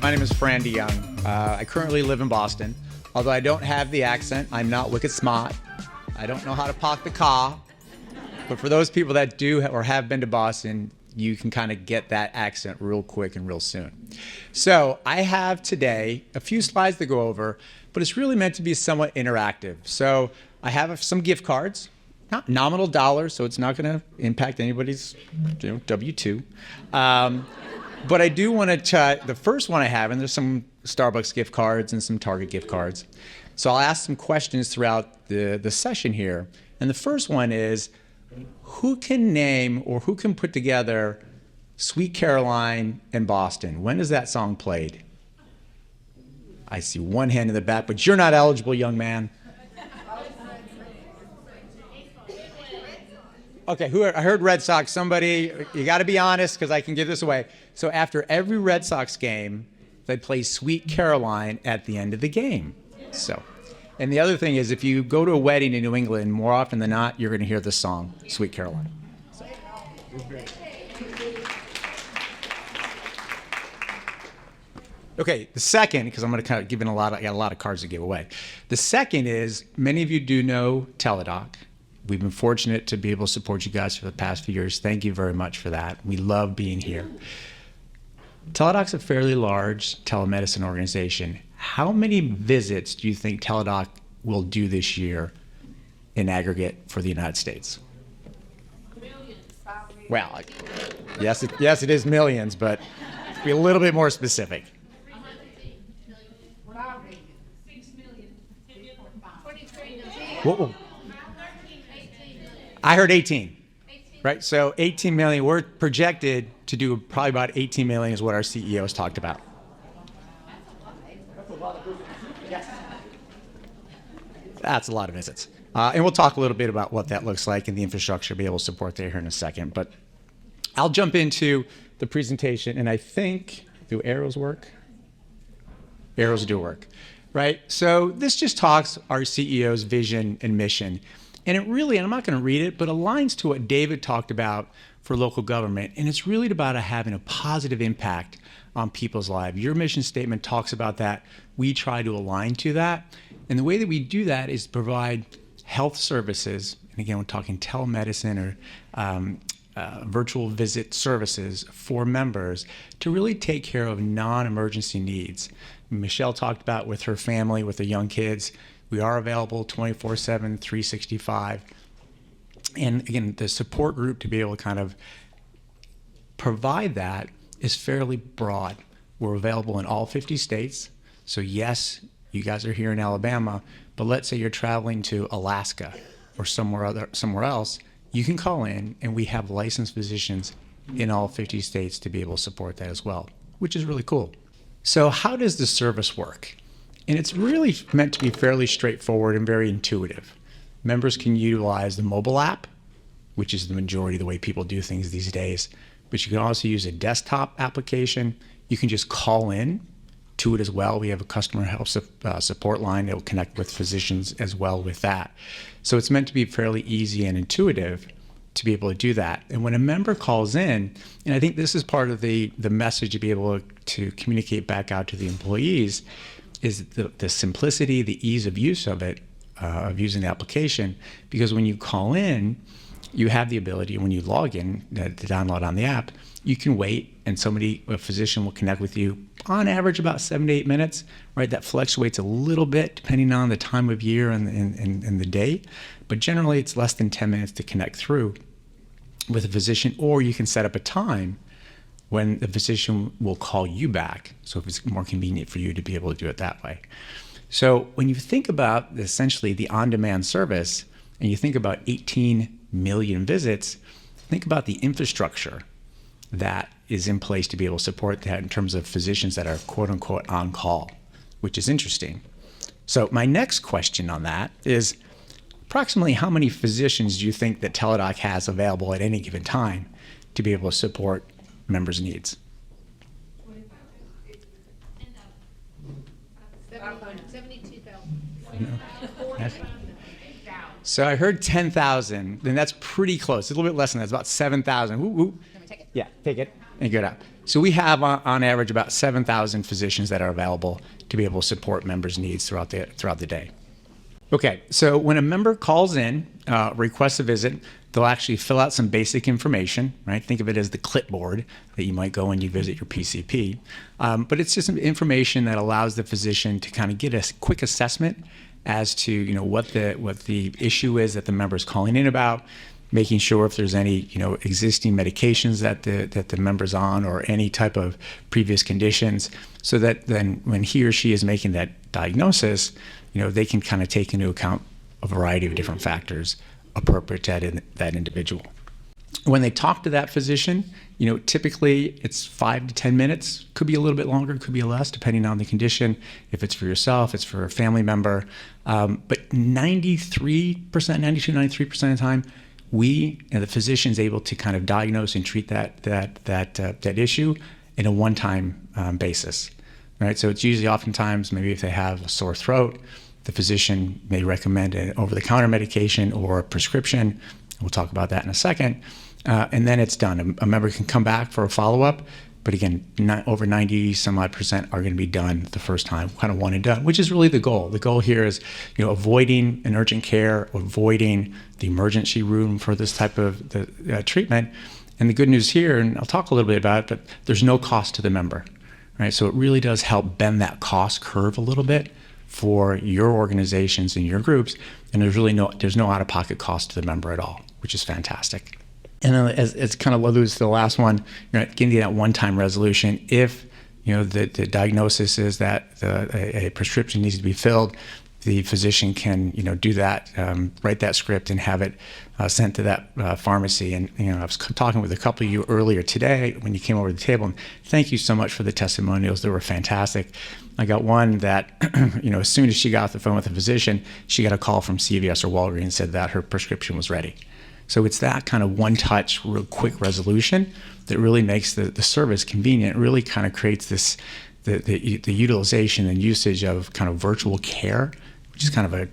My name is Frandy Young. I currently live in Boston. Although I don't have the accent, I'm not wicked smart. I don't know how to park the car. But for those people that do or have been to Boston, you can kind of get that accent real quick and real soon. So I have today a few slides to go over, but it's really meant to be somewhat interactive. So I have some gift cards, not nominal dollars, so it's not going to impact anybody's W-2. But I do want to chat. The first one I have, and there's some Starbucks gift cards and some Target gift cards. So I'll ask some questions throughout the session here. And the first one is, who can name or who can put together Sweet Caroline in Boston? When is that song played? I see one hand in the back, but you're not eligible, young man. Okay, I heard Red Sox. Somebody, you got to be honest because I can give this away. So after every Red Sox game, they play Sweet Caroline at the end of the game. So, and the other thing is, if you go to a wedding in New England, more often than not, you're going to hear this song, Sweet Caroline. So. Okay, the second, because I'm going to kind of give in I got a lot of cards to give away. The second is, many of you do know Teladoc. We've been fortunate to be able to support you guys for the past few years. Thank you very much for that. We love being here. Teladoc's a fairly large telemedicine organization. How many visits do you think Teladoc will do this year in aggregate for the United States? Millions. Well, yes, it is millions, but be a little bit more specific. 6 million. 23 million. Whoa. I heard 18. Right, so 18 million. We're projected to do probably about 18 million is what our CEO has talked about. That's a lot of visits. And we'll talk a little bit about what that looks like and the infrastructure to be able to support that here in a second. But I'll jump into the presentation, and I think, do arrows work? Arrows do work, right? So this just talks our CEO's vision and mission. And it really, and I'm not going to read it, but aligns to what David talked about for local government. And it's really about having a positive impact on people's lives. Your mission statement talks about that. We try to align to that. And the way that we do that is provide health services. And again, we're talking telemedicine or virtual visit services for members to really take care of non-emergency needs. Michelle talked about with her family, with her young kids. We are available 24/7, 365. And again, the support group to be able to kind of provide that is fairly broad. We're available in all 50 states. So yes, you guys are here in Alabama, but let's say you're traveling to Alaska or somewhere else, you can call in and we have licensed physicians in all 50 states to be able to support that as well, which is really cool. So how does the service work? And it's really meant to be fairly straightforward and very intuitive. Members can utilize the mobile app, which is the majority of the way people do things these days. But you can also use a desktop application. You can just call in to it as well. We have a customer help support line that will connect with physicians as well with that. So it's meant to be fairly easy and intuitive to be able to do that. And when a member calls in, and I think this is part of the message to be able to communicate back out to the employees, is the simplicity, the ease of use of it, of using the application. Because when you call in, you have the ability, when you log in to download on the app, you can wait and a physician will connect with you on average about 7 to 8 minutes, right? That fluctuates a little bit depending on the time of year and the day, but generally it's less than 10 minutes to connect through with a physician, or you can set up a time when the physician will call you back. So if it's more convenient for you to be able to do it that way. So when you think about essentially the on-demand service and you think about 18 million visits, think about the infrastructure that is in place to be able to support that in terms of physicians that are quote unquote on call, which is interesting. So my next question on that is, approximately how many physicians do you think that Teladoc has available at any given time to be able to support members' needs? 72,000. So I heard 10,000, then that's pretty close. It's a little bit less than that. It's about 7,000. Woo, woo. Let me take it. Yeah, take it and get up. So we have on average about 7,000 physicians that are available to be able to support members' needs throughout the day. Okay, so when a member calls in, requests a visit, they'll actually fill out some basic information, right? Think of it as the clipboard that you might go when you visit your PCP. But it's just some information that allows the physician to kind of get a quick assessment as to what the issue is that the member is calling in about, making sure if there's any existing medications that the member's on or any type of previous conditions, so that then when he or she is making that diagnosis, they can kind of take into account a variety of different factors appropriate to that individual. When they talk to that physician, typically it's 5 to 10 minutes. Could be a little bit longer, could be less, depending on the condition. If it's for yourself, it's for a family member. But 92, 93% of the time, the physician's able to kind of diagnose and treat that issue in a one-time basis. Right, so it's usually oftentimes maybe if they have a sore throat, the physician may recommend an over-the-counter medication or a prescription. We'll talk about that in a second. And then it's done. A member can come back for a follow-up, but again, over 90% are going to be done the first time, kind of one and done, which is really the goal. The goal here is, avoiding an urgent care, avoiding the emergency room for this type of treatment. And the good news here, and I'll talk a little bit about it, but there's no cost to the member. Right, so it really does help bend that cost curve a little bit for your organizations and your groups, and there's no out-of-pocket cost to the member at all, which is fantastic. And then as kind of alludes to the last one, getting that one-time resolution. If the diagnosis is that a prescription needs to be filled, the physician can do that, write that script and have it sent to that pharmacy. And I was talking with a couple of you earlier today when you came over to the table, and thank you so much for the testimonials. They were fantastic. I got one that as soon as she got off the phone with the physician, she got a call from CVS or Walgreens and said that her prescription was ready. So it's that kind of one-touch, real quick resolution that really makes the service convenient. It really kind of creates this the utilization and usage of kind of virtual care, which is kind of a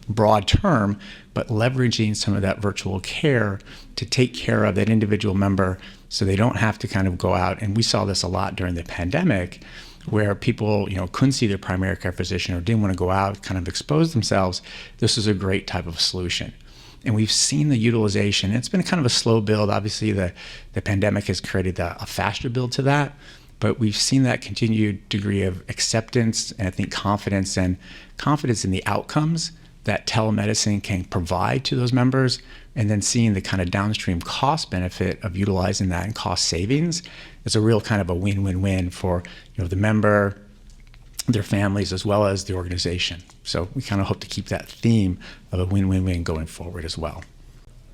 broad term, but leveraging some of that virtual care to take care of that individual member so they don't have to kind of go out. And we saw this a lot during the pandemic, where people couldn't see their primary care physician or didn't want to go out, kind of expose themselves. This is a great type of solution. And we've seen the utilization. It's been kind of a slow build. Obviously, the pandemic has created a faster build to that, but we've seen that continued degree of acceptance and I think confidence in the outcomes that telemedicine can provide to those members, and then seeing the kind of downstream cost benefit of utilizing that and cost savings. It's a real kind of a win-win-win for the member, their families, as well as the organization. So we kind of hope to keep that theme of a win-win-win going forward as well.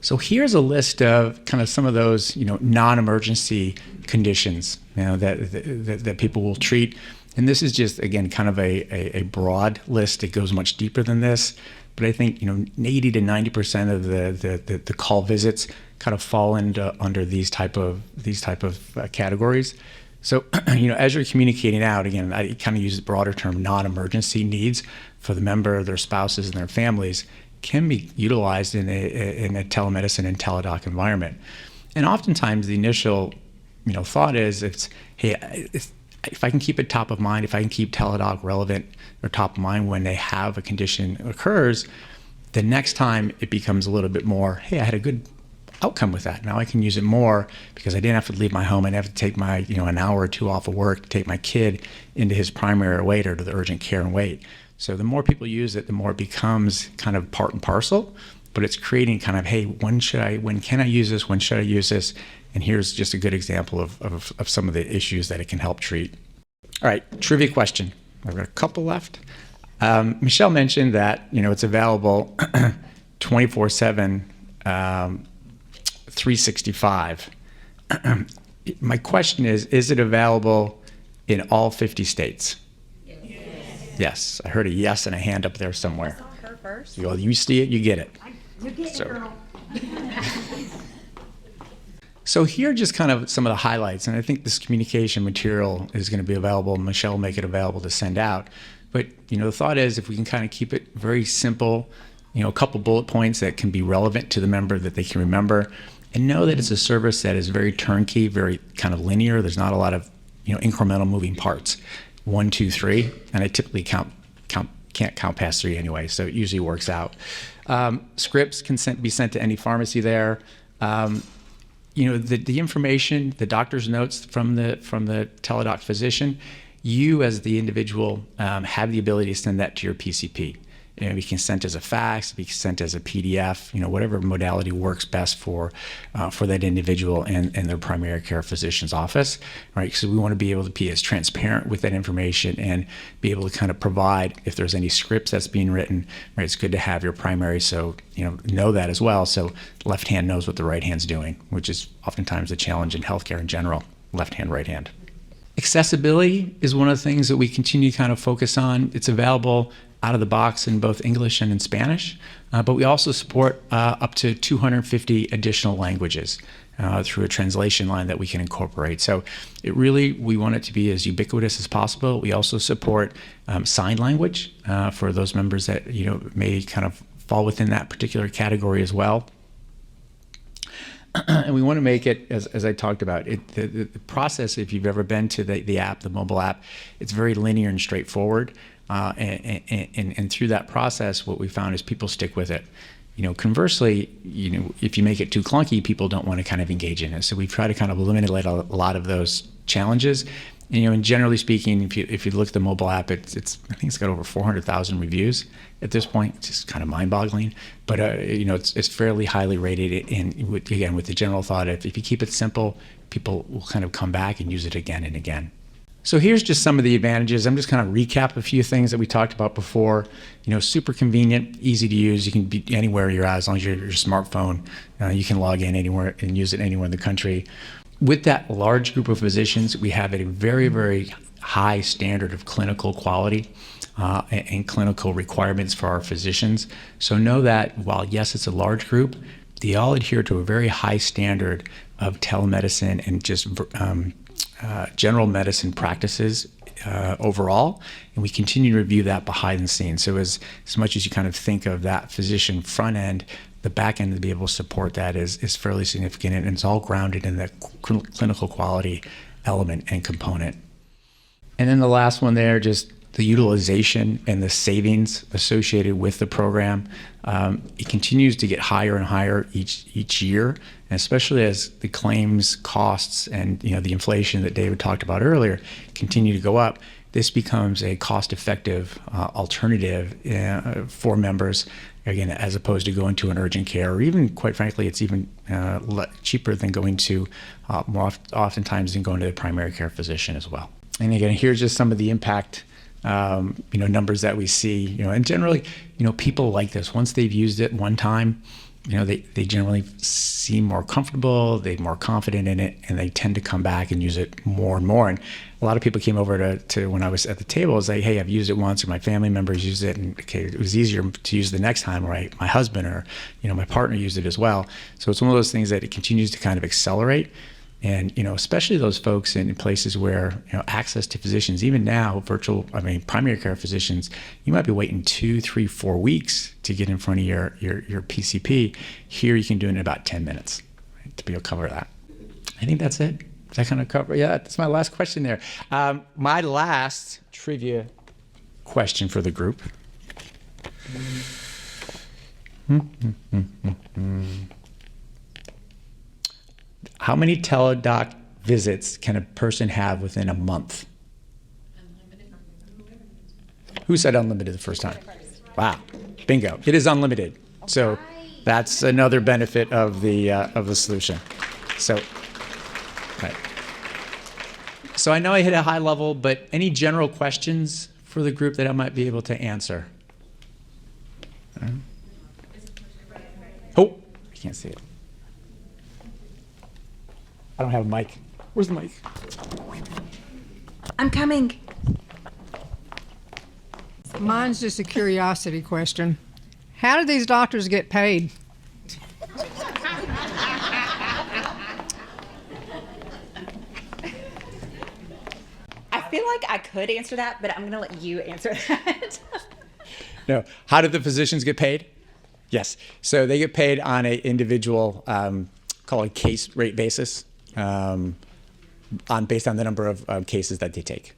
So here's a list of kind of some of those non-emergency conditions that people will treat. And this is just, again, kind of a broad list. It goes much deeper than this. But I think 80 to 90% of the call visits kind of fall under these type of categories. So as you're communicating out, again, I kind of use the broader term non-emergency needs for the member, their spouses, and their families can be utilized in a telemedicine and Teladoc environment. And oftentimes the initial thought is if I can keep it top of mind, if I can keep Teladoc relevant or top of mind when they have a condition occurs, the next time it becomes a little bit more, hey, I had a good outcome with that. Now I can use it more because I didn't have to leave my home. I didn't have to take my an hour or two off of work to take my kid into his primary wait or to the urgent care and wait. So the more people use it, the more it becomes kind of part and parcel, but it's creating kind of, hey, when can I use this? When should I use this? And here's just a good example of some of the issues that it can help treat. All right, trivia question. I've got a couple left. Michelle mentioned that, it's available 24/7, 365. My question is it available in all 50 states? Yes, I heard a yes and a hand up there somewhere. I saw her first. Well, you see it, you get it. You get it, girl. So here are just kind of some of the highlights, and I think this communication material is going to be available. Michelle will make it available to send out. But the thought is if we can kind of keep it very simple, a couple bullet points that can be relevant to the member that they can remember, and know that it's a service that is very turnkey, very kind of linear. There's not a lot of incremental moving parts. 1, 2, 3, and I typically can't count past 3 anyway, so it usually works out. Scripts can be sent to any pharmacy there. The information, the doctor's notes from the Teladoc physician, you as the individual have the ability to send that to your PCP. It can be sent as a fax, it can be sent as a PDF, whatever modality works best for that individual and their primary care physician's office, right? So we want to be able to be as transparent with that information and be able to kind of provide, if there's any scripts that's being written, right? It's good to have your primary, so know that as well. So the left hand knows what the right hand's doing, which is oftentimes a challenge in healthcare in general, left hand, right hand. Accessibility is one of the things that we continue to kind of focus on. It's available out of the box in both English and in Spanish, but we also support up to 250 additional languages through a translation line that we can incorporate. So we want it to be as ubiquitous as possible. We also support sign language for those members that may kind of fall within that particular category as well. And we want to make it, as I talked about, the process, if you've ever been to the app, the mobile app, it's very linear and straightforward. And through that process, what we found is people stick with it. Conversely, if you make it too clunky, people don't want to kind of engage in it. So we try to kind of eliminate a lot of those challenges. And generally speaking, if you look at the mobile app, I think it's got over 400,000 reviews at this point. It's just kind of mind-boggling, but it's fairly highly rated. And again, with the general thought, if you keep it simple, people will kind of come back and use it again and again. So here's just some of the advantages. I'm just kind of recap a few things that we talked about before. Super convenient, easy to use. You can be anywhere you're at as long as you're your smartphone. You can log in anywhere and use it anywhere in the country. With that large group of physicians, we have a very, very high standard of clinical quality and clinical requirements for our physicians. So know that while, yes, it's a large group, they all adhere to a very high standard of telemedicine and just general medicine practices overall, and we continue to review that behind the scenes. So as much as you kind of think of that physician front end, the back end to be able to support that is fairly significant, and it's all grounded in that clinical quality element and component. And then the last one there, just the utilization and the savings associated with the program. It continues to get higher and higher each year, and especially as the claims costs and the inflation that David talked about earlier continue to go up. This becomes a cost-effective alternative for members, again, as opposed to going to an urgent care, or even, quite frankly, it's even cheaper than going to, oftentimes than going to the primary care physician as well. And again, here's just some of the impact numbers that we see, and generally, people like this. Once they've used it one time, they generally seem more comfortable, they're more confident in it, and they tend to come back and use it more and more. And a lot of people came over to when I was at the table, was like, hey, I've used it once, or my family members used it, and okay, it was easier to use the next time, or my husband or my partner used it as well. So it's one of those things that it continues to kind of accelerate. And especially those folks in places where access to physicians, even now, primary care physicians, you might be waiting 2, 3, 4 weeks to get in front of your PCP. Here, you can do it in about 10 minutes, right, to be able to cover that. I think that's it. Does that kind of cover? Yeah, that's my last question there. My last trivia question for the group. How many Teladoc visits can a person have within a month? Unlimited. Who said unlimited the first time? Wow, bingo! It is unlimited. So that's another benefit of the solution. So, right. So I know I hit a high level, but any general questions for the group that I might be able to answer? Oh, I can't see it. I don't have a mic. Where's the mic? I'm coming. Mine's just a curiosity question. How do these doctors get paid? I feel like I could answer that, but I'm going to let you answer that. No. How do the physicians get paid? Yes. So they get paid on an individual call it case rate basis, based on the number of cases that they take.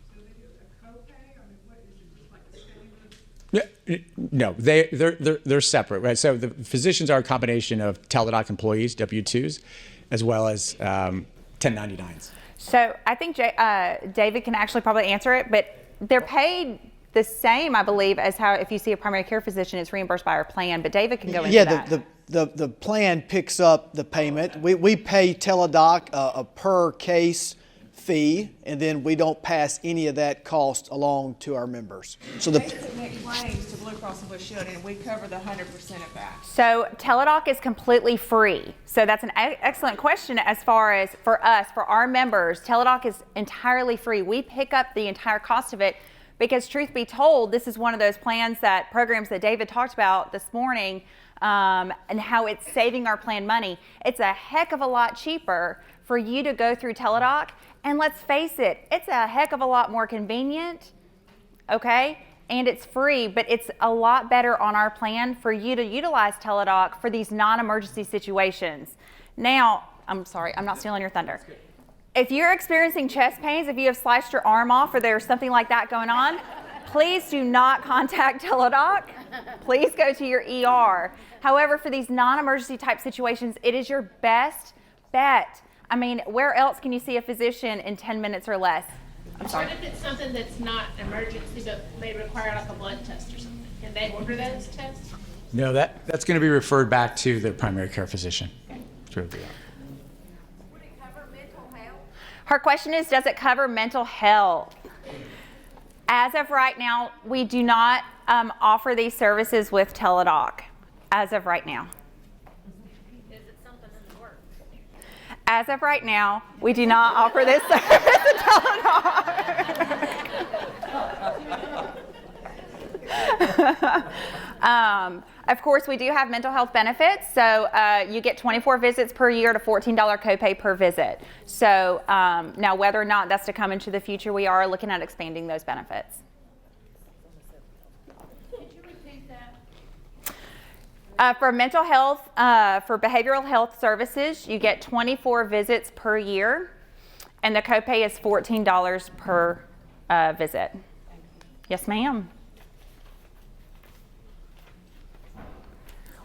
No, they're separate, right? So the physicians are a combination of Teladoc employees, W-2s, as well as 1099s. So I think David can actually probably answer it, but they're paid the same, I believe, as how if you see a primary care physician, it's reimbursed by our plan. But David can go into that. Yeah, the plan picks up the payment. We pay Teladoc a per case fee, and then we don't pass any of that cost along to our members. So They submit claims to Blue Cross and Blue Shield, and we cover the 100% of that. So Teladoc is completely free. So that's an excellent question as far as for us, for our members, Teladoc is entirely free. We pick up the entire cost of it because truth be told, this is one of those programs that David talked about this morning, and how it's saving our plan money. It's a heck of a lot cheaper for you to go through Teladoc. And let's face it, it's a heck of a lot more convenient, okay? And it's free, but it's a lot better on our plan for you to utilize Teladoc for these non-emergency situations. Now, I'm sorry, I'm not stealing your thunder. If you're experiencing chest pains, if you have sliced your arm off or there's something like that going on, please do not contact Teladoc. Please go to your ER. However, for these non-emergency type situations, it is your best bet. I mean, where else can you see a physician in 10 minutes or less? I'm sorry. What if it's something that's not emergency but may require like a blood test or something? Can they order those tests? No, that's going to be referred back to the primary care physician. Sure. Would it cover mental health? Her question is, does it cover mental health? As of right now, we do not offer these services with Teladoc. As of right now. Is it something in the works? As of right now, we do not offer this service to Teladoc. Of course, we do have mental health benefits. So you get 24 visits per year to $14 copay per visit. So now whether or not that's to come into the future, we are looking at expanding those benefits. Could you repeat that? For mental health, for behavioral health services, you get 24 visits per year, and the copay is $14 per visit. Yes, ma'am.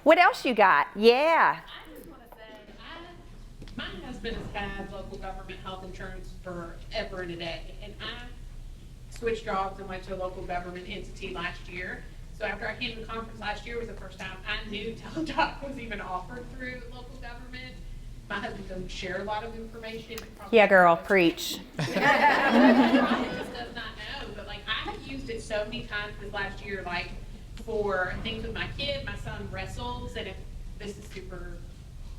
What else you got? Yeah. I just want to say, my husband has had local government health insurance forever and a day, and I switched jobs and went to a local government entity last year. So after I came to the conference last year was the first time I knew Teladoc was even offered through local government. My husband doesn't share a lot of information. Yeah, girl, preach. He just does not know, but like I have used it so many times this last year, like for things with my kid. My son wrestles, and if this is super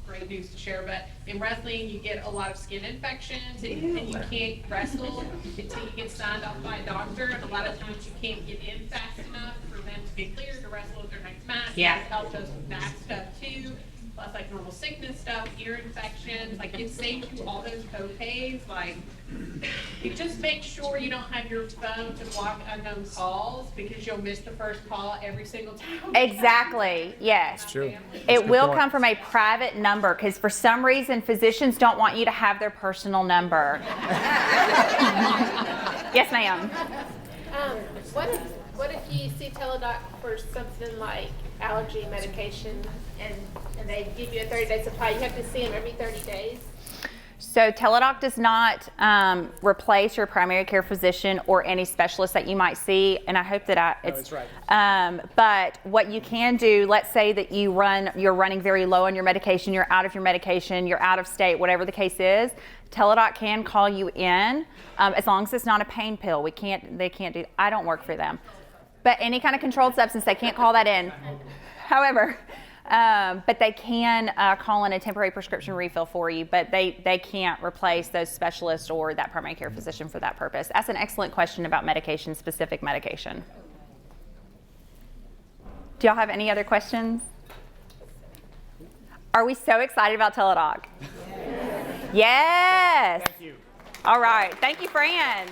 great news to share, but in wrestling you get a lot of skin infections, and you can't wrestle until you get signed off by a doctor, and a lot of times you can't get in fast enough for them to be cleared to wrestle with their next match. Yeah. It's helped us with that stuff too. Plus like normal sickness stuff, ear infections, like it saves you all those co-pays. Like you just make sure you don't have your phone to block unknown calls because you'll miss the first call every single time. Exactly. Yes. True. It will come from a private number because for some reason physicians don't want you to have their personal number. Yes, ma'am. What if you see Teladoc for something like allergy medication and they give you a 30-day supply? You have to see them every 30 days? So Teladoc does not replace your primary care physician or any specialist that you might see, and I hope that that's right. But what you can do, let's say that you're running very low on your medication, you're out of your medication, you're out of state, whatever the case is, Teladoc can call you in as long as it's not a pain pill. They can't do. I don't work for them, but any kind of controlled substance, they can't call that in. However. But they can call in a temporary prescription refill for you, but they can't replace those specialists or that primary care physician for that purpose. That's an excellent question about medication, specific medication. Do y'all have any other questions? Are we so excited about Teladoc? Yes. Thank you. All right. Thank you, Fran.